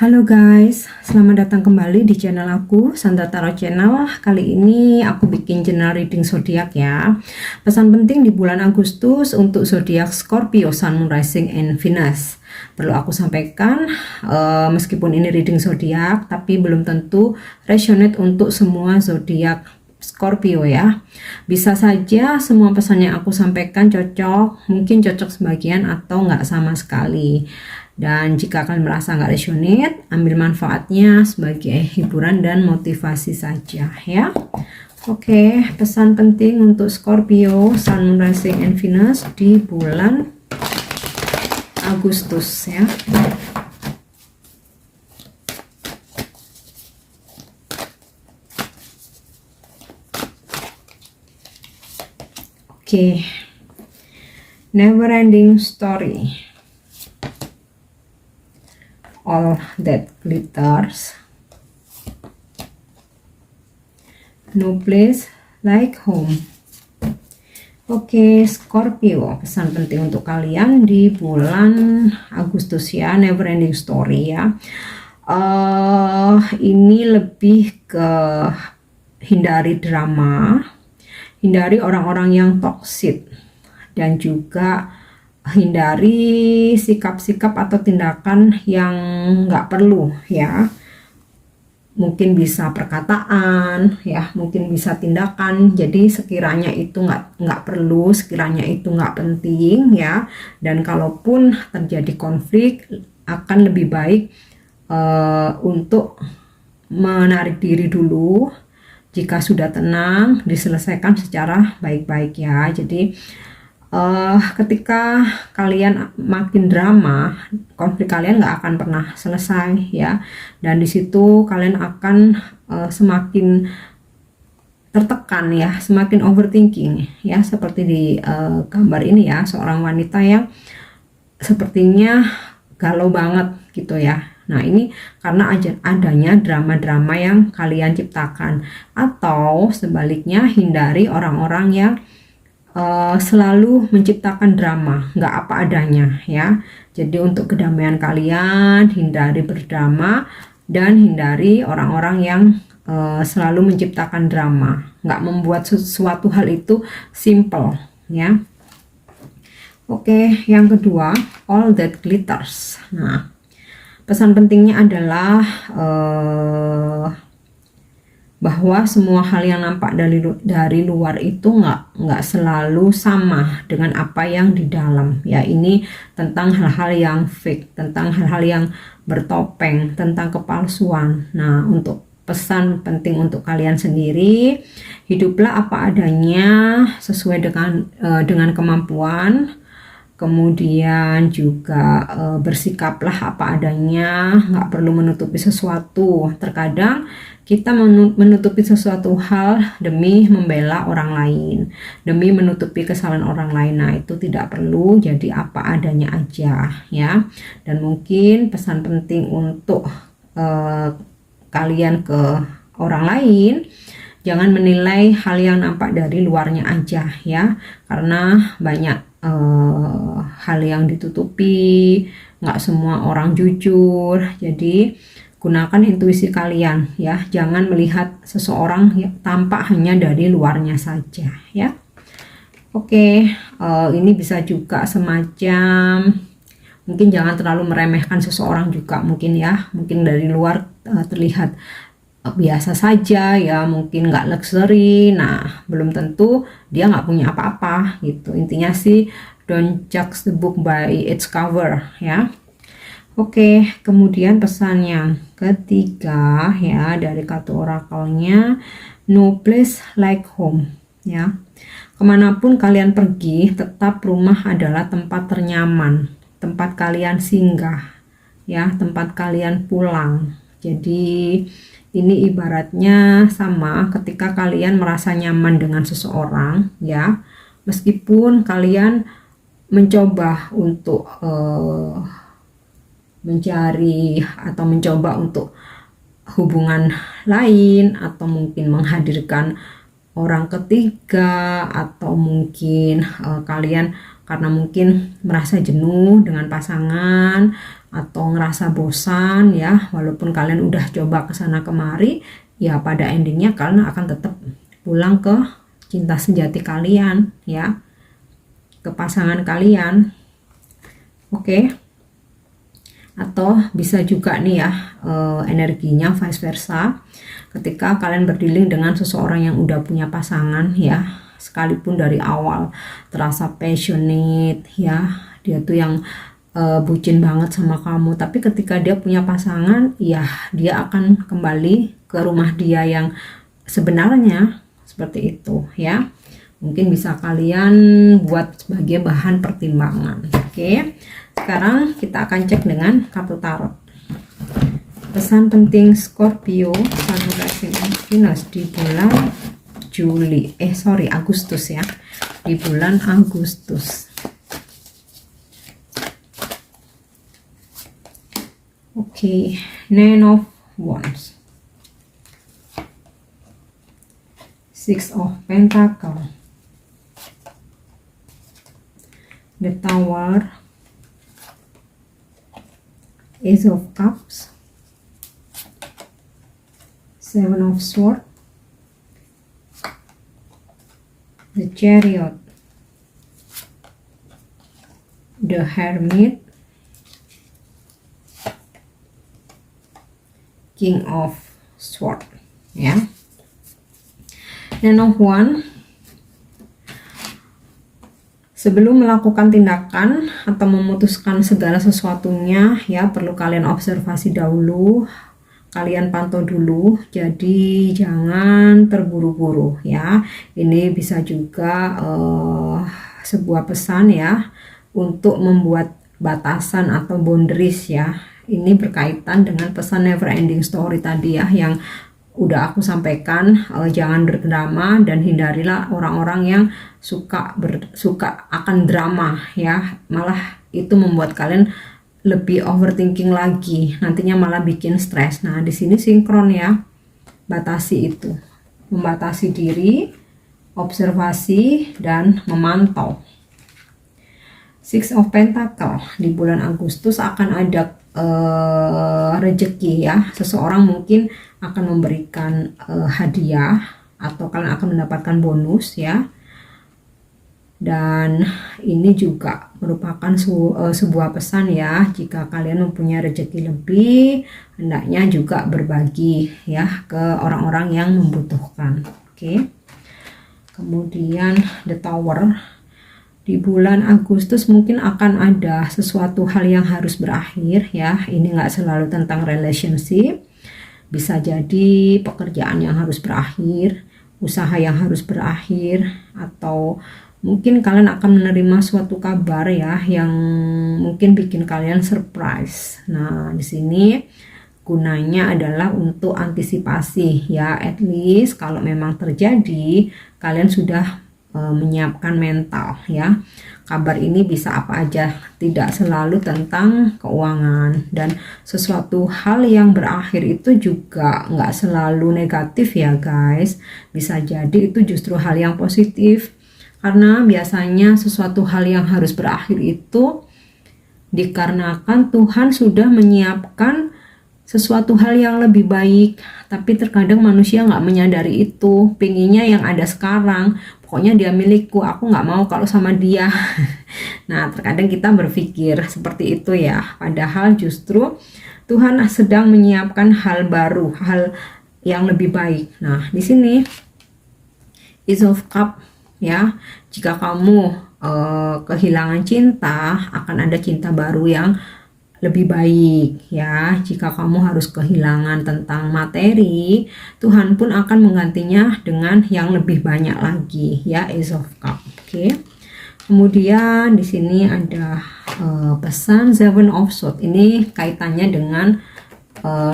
Halo guys, selamat datang kembali di channel aku, Sandra Tarot Channel. Kali ini aku bikin general reading zodiak ya. Pesan penting di bulan Agustus untuk zodiak Scorpio, Sun, Moon, Rising, and Venus. Perlu aku sampaikan, meskipun ini reading zodiak, tapi belum tentu resonate untuk semua zodiak Scorpio ya. Bisa saja semua pesan yang aku sampaikan cocok, mungkin cocok sebagian atau nggak sama sekali. Dan jika kalian merasa nggak resonate, ambil manfaatnya sebagai hiburan dan motivasi saja ya. Oke, pesan penting untuk Scorpio, Sun, Moon, Rising, and Venus di bulan Agustus ya. Oke, never ending story. All that glitters, no place like home. Oke, Scorpio, pesan penting untuk kalian di bulan Agustus ya, never ending story ya. Ini lebih ke hindari drama, hindari orang-orang yang toksik, dan juga hindari sikap-sikap atau tindakan yang nggak perlu ya. Mungkin bisa perkataan ya, mungkin bisa tindakan. Jadi sekiranya itu nggak perlu, sekiranya itu nggak penting ya. Dan kalaupun terjadi konflik, akan lebih baik untuk menarik diri dulu. Jika sudah tenang, diselesaikan secara baik-baik ya. Jadi ketika kalian makin drama, konflik kalian nggak akan pernah selesai ya, dan disitu kalian akan semakin tertekan ya, semakin overthinking ya, seperti di gambar ini ya, seorang wanita yang sepertinya galau banget gitu ya. Nah ini karena adanya drama-drama yang kalian ciptakan, atau sebaliknya hindari orang-orang yang selalu menciptakan drama, nggak apa adanya ya. Jadi untuk kedamaian kalian, hindari berdrama dan hindari orang-orang yang selalu menciptakan drama, nggak membuat sesuatu hal itu simple ya. Oke, yang kedua, all that glitters. Nah, pesan pentingnya adalah bahwa semua hal yang nampak dari luar itu nggak selalu sama dengan apa yang di dalam ya. Ini tentang hal-hal yang fake, tentang hal-hal yang bertopeng, tentang kepalsuan. Nah, untuk pesan penting untuk kalian sendiri, hiduplah apa adanya sesuai dengan kemampuan. Kemudian juga bersikaplah apa adanya, nggak perlu menutupi sesuatu. Terkadang kita menutupi sesuatu hal demi membela orang lain, demi menutupi kesalahan orang lain. Nah itu tidak perlu, jadi apa adanya aja ya. Dan mungkin pesan penting untuk kalian ke orang lain, jangan menilai hal yang nampak dari luarnya aja ya, karena banyak hal yang ditutupi, nggak semua orang jujur. Jadi gunakan intuisi kalian ya, jangan melihat seseorang yang tampak hanya dari luarnya saja ya. Oke, ini bisa juga semacam, mungkin jangan terlalu meremehkan seseorang juga mungkin ya. Mungkin dari luar terlihat biasa saja ya, mungkin nggak luxury. Nah belum tentu dia nggak punya apa-apa gitu. Intinya sih don't judge the book by its cover ya. Oke, kemudian pesan yang ketiga ya dari kartu orakelnya, no place like home ya. Kemanapun kalian pergi, tetap rumah adalah tempat ternyaman, tempat kalian singgah ya, tempat kalian pulang. Jadi ini ibaratnya sama ketika kalian merasa nyaman dengan seseorang ya, meskipun kalian mencoba untuk mencari atau mencoba untuk hubungan lain, atau mungkin menghadirkan orang ketiga, atau mungkin kalian karena mungkin merasa jenuh dengan pasangan atau ngerasa bosan ya, walaupun kalian udah coba kesana kemari, ya pada endingnya kalian akan tetap pulang ke cinta sejati kalian ya, ke pasangan kalian. Oke. Atau bisa juga nih ya, energinya vice versa, ketika kalian berdealing dengan seseorang yang udah punya pasangan ya, sekalipun dari awal terasa passionate ya, dia tuh yang bucin banget sama kamu, tapi ketika dia punya pasangan ya, dia akan kembali ke rumah dia yang sebenarnya, seperti itu ya. Mungkin bisa kalian buat sebagai bahan pertimbangan. Oke, sekarang kita akan cek dengan kartu tarot. Pesan penting Scorpio, Sagittarius Venus di bulan Agustus ya, di bulan Agustus. Oke, Nine of Wands, Six of Pentacles, the Tower, Ace of Cups, Seven of Swords, the Chariot, the Hermit, King of Swords ya. Nine of Wands, sebelum melakukan tindakan atau memutuskan segala sesuatunya ya, perlu kalian observasi dahulu, kalian pantau dulu, jadi jangan terburu-buru ya. Ini bisa juga sebuah pesan ya, untuk membuat batasan atau boundaries ya. Ini berkaitan dengan pesan never ending story tadi ya, yang udah aku sampaikan. Jangan berdrama dan hindarilah orang-orang yang suka akan drama ya, malah itu membuat kalian lebih overthinking lagi, nantinya malah bikin stres. Nah, di sini sinkron ya, batasi itu, membatasi diri, observasi dan memantau. Six of Pentacles, di bulan Agustus akan ada rezeki ya, seseorang mungkin akan memberikan hadiah atau kalian akan mendapatkan bonus ya. Dan ini juga merupakan sebuah pesan ya, jika kalian mempunyai rezeki lebih, hendaknya juga berbagi ya ke orang-orang yang membutuhkan. Oke. Kemudian the Tower, di bulan Agustus mungkin akan ada sesuatu hal yang harus berakhir ya. Ini nggak selalu tentang relationship, bisa jadi pekerjaan yang harus berakhir, usaha yang harus berakhir, atau mungkin kalian akan menerima suatu kabar ya yang mungkin bikin kalian surprise. Nah, di sini gunanya adalah untuk antisipasi ya, at least kalau memang terjadi kalian sudah menyiapkan mental ya. Kabar ini bisa apa aja, tidak selalu tentang keuangan, dan sesuatu hal yang berakhir itu juga nggak selalu negatif ya guys, bisa jadi itu justru hal yang positif, karena biasanya sesuatu hal yang harus berakhir itu dikarenakan Tuhan sudah menyiapkan sesuatu hal yang lebih baik, tapi terkadang manusia nggak menyadari itu, pinginnya yang ada sekarang, pokoknya dia milikku, aku nggak mau kalau sama dia. Nah, terkadang kita berpikir seperti itu ya, padahal justru Tuhan sedang menyiapkan hal baru, hal yang lebih baik. Nah, di sini Ace of Cup ya, jika kamu kehilangan cinta, akan ada cinta baru yang lebih baik ya. Jika kamu harus kehilangan tentang materi, Tuhan pun akan menggantinya dengan yang lebih banyak lagi ya, Ace of Cup. Oke. Kemudian di sini ada pesan Seven of Swords. Ini kaitannya dengan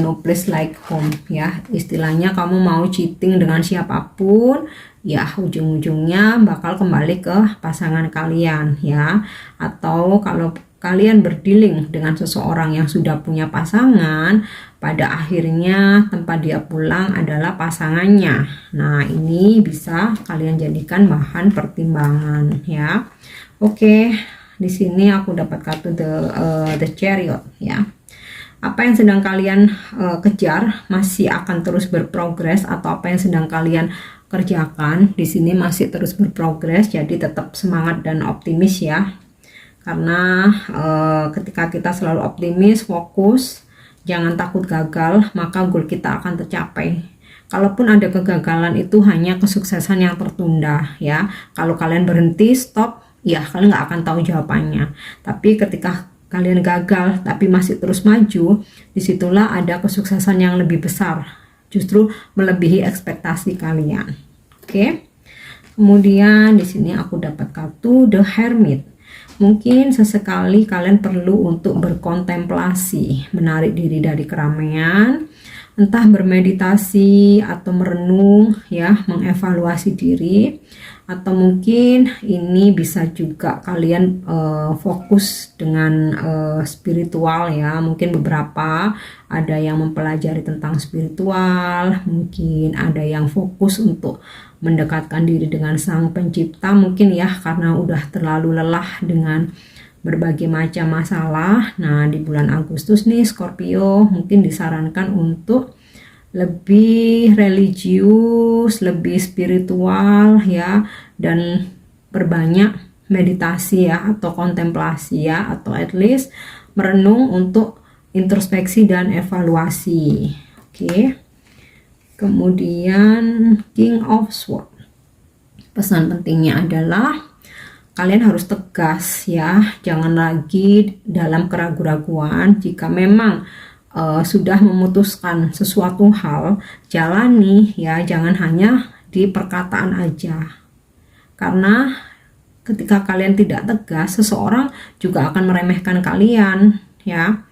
no place like home ya. Istilahnya kamu mau cheating dengan siapapun ya, ujung-ujungnya bakal kembali ke pasangan kalian ya. Atau kalau kalian berdealing dengan seseorang yang sudah punya pasangan, pada akhirnya tempat dia pulang adalah pasangannya. Nah, ini bisa kalian jadikan bahan pertimbangan ya. Oke, di sini aku dapat kartu the Chariot ya. Apa yang sedang kalian kejar masih akan terus berprogres, atau apa yang sedang kalian kerjakan di sini masih terus berprogres. Jadi tetap semangat dan optimis ya. Karena ketika kita selalu optimis, fokus, jangan takut gagal, maka goal kita akan tercapai. Kalaupun ada kegagalan, itu hanya kesuksesan yang tertunda ya. Kalau kalian berhenti, stop, ya kalian nggak akan tahu jawabannya. Tapi ketika kalian gagal tapi masih terus maju, disitulah ada kesuksesan yang lebih besar, justru melebihi ekspektasi kalian. Oke. Kemudian di sini aku dapat kartu The Hermit. Mungkin sesekali kalian perlu untuk berkontemplasi, menarik diri dari keramaian, entah bermeditasi atau merenung ya, mengevaluasi diri, atau mungkin ini bisa juga kalian fokus dengan spiritual ya. Mungkin beberapa ada yang mempelajari tentang spiritual, mungkin ada yang fokus untuk mendekatkan diri dengan Sang Pencipta mungkin ya, karena udah terlalu lelah dengan berbagai macam masalah. Nah, di bulan Agustus nih Scorpio mungkin disarankan untuk lebih religius, lebih spiritual ya, dan berbanyak meditasi ya, atau kontemplasi ya, atau at least merenung untuk introspeksi dan evaluasi. Oke. Kemudian King of Swords. Pesan pentingnya adalah kalian harus tegas ya, jangan lagi dalam keraguan-raguan. Jika memang sudah memutuskan sesuatu hal, jalani ya, jangan hanya di perkataan aja. Karena ketika kalian tidak tegas, seseorang juga akan meremehkan kalian ya,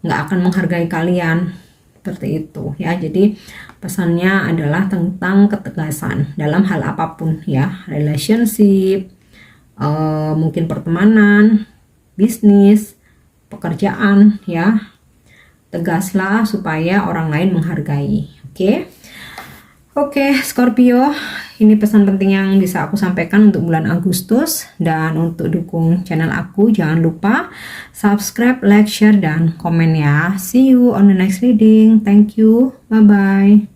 nggak akan menghargai kalian, seperti itu ya. Jadi pesannya adalah tentang ketegasan dalam hal apapun ya, relationship, mungkin pertemanan, bisnis, pekerjaan ya. Tegaslah supaya orang lain menghargai. Oke, Scorpio, ini pesan penting yang bisa aku sampaikan untuk bulan Agustus. Dan untuk dukung channel aku, jangan lupa subscribe, like, share, dan komen ya. See you on the next reading. Thank you. Bye-bye.